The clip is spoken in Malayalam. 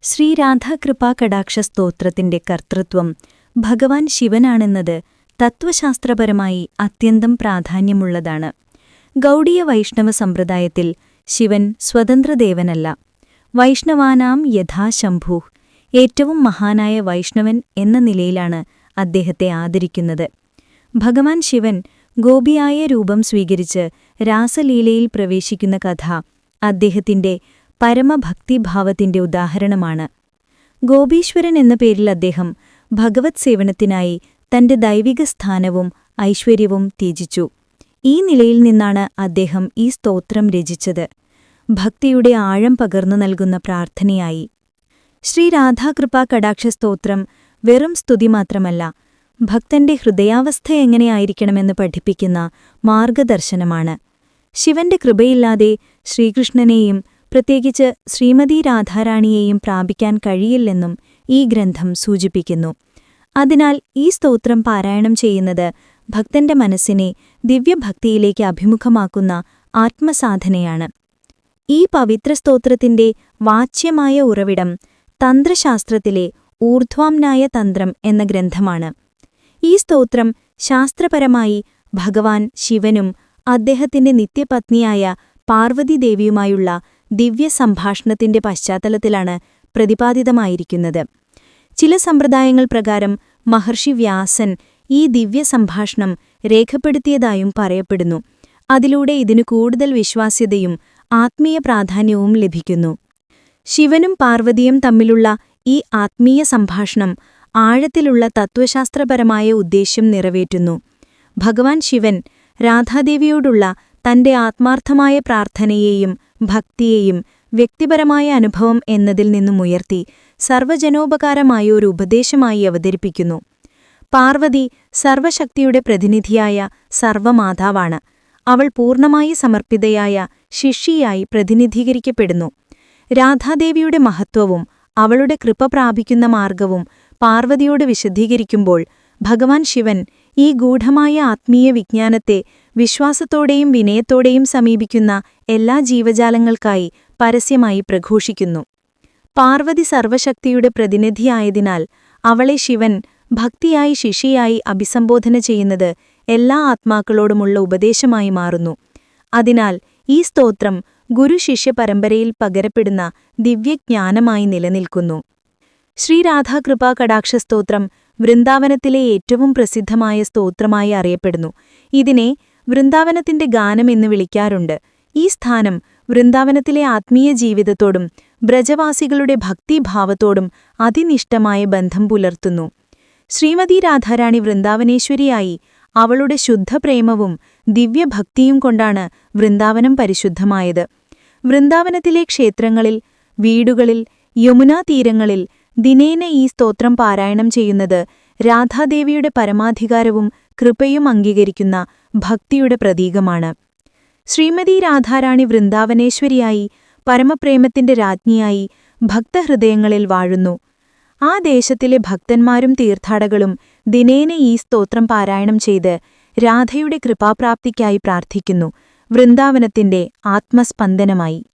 ശ്രീരാധാകൃപാകടാക്ഷസ്തോത്രത്തിന്റെ കർത്തൃത്വം ഭഗവാൻ ശിവനാണെന്നത് തത്വശാസ്ത്രപരമായി അത്യന്തം പ്രാധാന്യമുള്ളതാണ്. ഗൗഡീയ വൈഷ്ണവ സമ്പ്രദായത്തിൽ ശിവൻ സ്വതന്ത്രദേവനല്ല. വൈഷ്ണവാനാം യഥാ ശംഭുഃ, ഏറ്റവും മഹാനായ വൈഷ്ണവൻ എന്ന നിലയിലാണ് അദ്ദേഹത്തെ ആദരിക്കുന്നത്. ഭഗവാൻ ശിവൻ ഗോപിയായ രൂപം സ്വീകരിച്ച് രാസലീലയിൽ പ്രവേശിക്കുന്ന കഥ അദ്ദേഹത്തിന്റെ പരമഭക്തിഭാവത്തിന്റെ ഉദാഹരണമാണ്. ഗോപീശ്വരൻ എന്ന പേരിൽ അദ്ദേഹം ഭഗവത് സേവനത്തിനായി തന്റെ ദൈവിക സ്ഥാനവും ഐശ്വര്യവും ത്യജിച്ചു. ഈ നിലയിൽ നിന്നാണ് അദ്ദേഹം ഈ സ്തോത്രം രചിച്ചത്, ഭക്തിയുടെ ആഴം പകർന്നു നൽകുന്ന പ്രാർത്ഥനയായി. ശ്രീരാധാകൃപാകടാക്ഷസ്തോത്രം വെറും സ്തുതി മാത്രമല്ല, ഭക്തന്റെ ഹൃദയാവസ്ഥ എങ്ങനെയായിരിക്കണമെന്ന് പഠിപ്പിക്കുന്ന മാർഗദർശനമാണ്. ശിവന്റെ കൃപയില്ലാതെ ശ്രീകൃഷ്ണനെയും പ്രത്യേകിച്ച് ശ്രീമതി രാധാറാണിയെയും പ്രാപിക്കാൻ കഴിയില്ലെന്നും ഈ ഗ്രന്ഥം സൂചിപ്പിക്കുന്നു. അതിനാൽ ഈ സ്തോത്രം പാരായണം ചെയ്യുന്നത് ഭക്തന്റെ മനസ്സിനെ ദിവ്യഭക്തിയിലേക്ക് അഭിമുഖമാക്കുന്ന ആത്മസാധനയാണ്. ഈ പവിത്ര സ്തോത്രത്തിന്റെ വാച്യമായ ഉറവിടം തന്ത്രശാസ്ത്രത്തിലെ ഊർധ്വാംനായ തന്ത്രം എന്ന ഗ്രന്ഥമാണ്. ഈ സ്തോത്രം ശാസ്ത്രപരമായി ഭഗവാൻ ശിവനും അദ്ദേഹത്തിന്റെ നിത്യപത്നിയായ പാർവതീദേവിയുമായുള്ള ദിവ്യസംഭാഷണത്തിന്റെ പശ്ചാത്തലത്തിലാണ് പ്രതിപാദിതമായിരിക്കുന്നത്. ചില സമ്പ്രദായങ്ങൾ പ്രകാരം മഹർഷി വ്യാസൻ ഈ ദിവ്യസംഭാഷണം രേഖപ്പെടുത്തിയതായും പറയപ്പെടുന്നു. അതിലൂടെ ഇതിനു കൂടുതൽ വിശ്വാസ്യതയും ആത്മീയ പ്രാധാന്യവും ലഭിക്കുന്നു. ശിവനും പാർവതിയും തമ്മിലുള്ള ഈ ആത്മീയ സംഭാഷണം ആഴത്തിലുള്ള തത്വശാസ്ത്രപരമായ ഉദ്ദേശ്യം നിറവേറ്റുന്നു. ഭഗവാൻ ശിവൻ രാധാദേവിയോടുള്ള തന്റെ ആത്മാർത്ഥമായ പ്രാർത്ഥനയെയും ഭക്തിയെയും വ്യക്തിപരമായ അനുഭവം എന്നതിൽ നിന്നുമുയർത്തി സർവജനോപകാരമായ ഒരു ഉപദേശമായി അവതരിപ്പിക്കുന്നു. പാർവതി സർവശക്തിയുടെ പ്രതിനിധിയായ സർവമാതാവാണ്. അവൾ പൂർണ്ണമായി സമർപ്പിതയായ ശിഷ്യയായി പ്രതിനിധീകരിക്കപ്പെടുന്നു. രാധാദേവിയുടെ മഹത്വവും അവളുടെ കൃപ പ്രാപിക്കുന്ന മാർഗവും പാർവതിയോട് വിശദീകരിക്കുമ്പോൾ ഭഗവാൻ ശിവൻ ഈ ഗൂഢമായ ആത്മീയ വിജ്ഞാനത്തെ വിശ്വാസത്തോടെയും വിനയത്തോടെയും സമീപിക്കുന്ന എല്ലാ ജീവജാലങ്ങൾക്കായി പരസ്യമായി പ്രഘോഷിക്കുന്നു. പാർവതി സർവശക്തിയുടെ പ്രതിനിധിയായതിനാൽ അവളെ ശിവൻ ഭക്തിയായി ശിഷ്യയായി അഭിസംബോധന ചെയ്യുന്നത് എല്ലാ ആത്മാക്കളോടുമുള്ള ഉപദേശമായി മാറുന്നു. അതിനാൽ ഈ സ്തോത്രം ഗുരുശിഷ്യ പരമ്പരയിൽ പകരപ്പെടുന്ന ദിവ്യജ്ഞാനമായി നിലനിൽക്കുന്നു. ശ്രീരാധാകൃപാകടാക്ഷസ്തോത്രം വൃന്ദാവനത്തിലെ ഏറ്റവും പ്രസിദ്ധമായ സ്തോത്രമായി അറിയപ്പെടുന്നു. ഇതിനെ വൃന്ദാവനത്തിന്റെ ഗാനം എന്ന് വിളിക്കാറുണ്ട്. ഈ സ്ഥാനം വൃന്ദാവനത്തിലെ ആത്മീയ ജീവിതത്തോടും ബ്രജവാസികളുടെ ഭക്തിഭാവത്തോടും അതിനിഷ്ടമായ ബന്ധം പുലർത്തുന്നു. ശ്രീമതി രാധാറാണി വൃന്ദാവനേശ്വരിയായി അവളുടെ ശുദ്ധപ്രേമവും ദിവ്യഭക്തിയും കൊണ്ടാണ് വൃന്ദാവനം പരിശുദ്ധമായത്. വൃന്ദാവനത്തിലെ ക്ഷേത്രങ്ങളിൽ, വീടുകളിൽ, യമുനാതീരങ്ങളിൽ ദിനേന ഈ സ്തോത്രം പാരായണം ചെയ്യുന്നത് രാധാദേവിയുടെ പരമാധികാരവും കൃപയും അംഗീകരിക്കുന്ന ഭക്തിയുടെ പ്രതീകമാണ്. ശ്രീമതി രാധാറാണി വൃന്ദാവനേശ്വരിയായി പരമപ്രേമത്തിന്റെ രാജ്ഞിയായി ഭക്തഹൃദയങ്ങളിൽ വാഴുന്നു. ആ ദേശത്തിലെ ഭക്തന്മാരും തീർത്ഥാടകളും ദിനേന ഈ സ്തോത്രം പാരായണം ചെയ്ത് രാധയുടെ കൃപാപ്രാപ്തിക്കായി പ്രാർത്ഥിക്കുന്നു, വൃന്ദാവനത്തിന്റെ ആത്മസ്പന്ദനമായി.